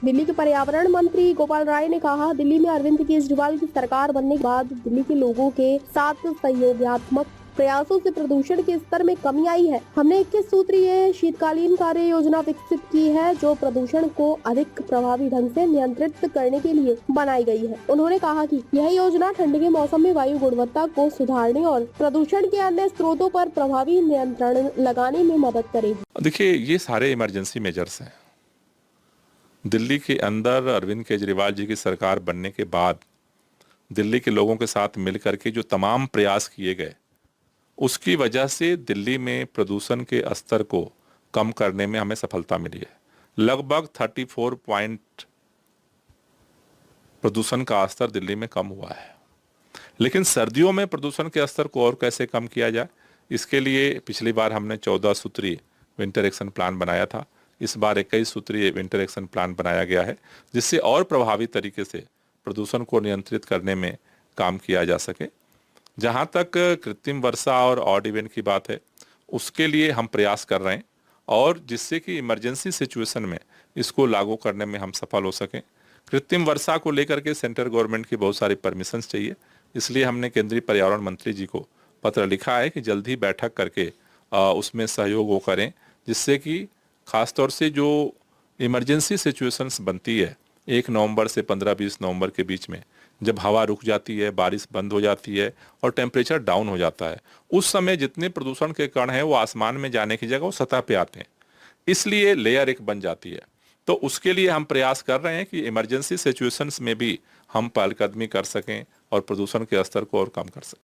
दिल्ली के पर्यावरण मंत्री गोपाल राय ने कहा, दिल्ली में अरविंद केजरीवाल की सरकार बनने के बाद दिल्ली के लोगों के साथ सहयोगात्मक प्रयासों से प्रदूषण के स्तर में कमी आई है। हमने 21 सूत्रीय शीतकालीन कार्य योजना विकसित की है, जो प्रदूषण को अधिक प्रभावी ढंग से नियंत्रित करने के लिए बनाई गई है। उन्होंने कहा कि यह योजना ठंड के मौसम में वायु गुणवत्ता को सुधारने और प्रदूषण के अन्य स्रोतों पर प्रभावी नियंत्रण लगाने में मदद करेगी। देखिए, ये सारे इमरजेंसी मेजर्स हैं। दिल्ली के अंदर अरविंद केजरीवाल जी की सरकार बनने के बाद दिल्ली के लोगों के साथ मिलकर के जो तमाम प्रयास किए गए, उसकी वजह से दिल्ली में प्रदूषण के स्तर को कम करने में हमें सफलता मिली है। लगभग 34 पॉइंट प्रदूषण का स्तर दिल्ली में कम हुआ है। लेकिन सर्दियों में प्रदूषण के स्तर को और कैसे कम किया जाए, इसके लिए पिछली बार हमने 14 सूत्रीय विंटर एक्शन प्लान बनाया था। इस बार 21 सूत्रीय विंटर एक्शन प्लान बनाया गया है, जिससे और प्रभावी तरीके से प्रदूषण को नियंत्रित करने में काम किया जा सके। जहाँ तक कृत्रिम वर्षा और ऑड इवेंट की बात है, उसके लिए हम प्रयास कर रहे हैं, और जिससे कि इमरजेंसी सिचुएशन में इसको लागू करने में हम सफल हो सकें। कृत्रिम वर्षा को लेकर के सेंट्रल गवर्नमेंट की बहुत सारी परमिशंस चाहिए, इसलिए हमने केंद्रीय पर्यावरण मंत्री जी को पत्र लिखा है कि जल्द ही बैठक करके उसमें सहयोग वो करें, जिससे कि खासतौर से जो इमरजेंसी सिचुएशंस बनती है 1 नवंबर से 15-20 नवंबर के बीच में, जब हवा रुक जाती है, बारिश बंद हो जाती है और टेम्परेचर डाउन हो जाता है, उस समय जितने प्रदूषण के कण हैं वो आसमान में जाने की जगह वो सतह पे आते हैं, इसलिए लेयर एक बन जाती है। तो उसके लिए हम प्रयास कर रहे हैं कि इमरजेंसी सिचुएशंस में भी हम पहलकदमी कर सकें और प्रदूषण के स्तर को और कम कर सकें।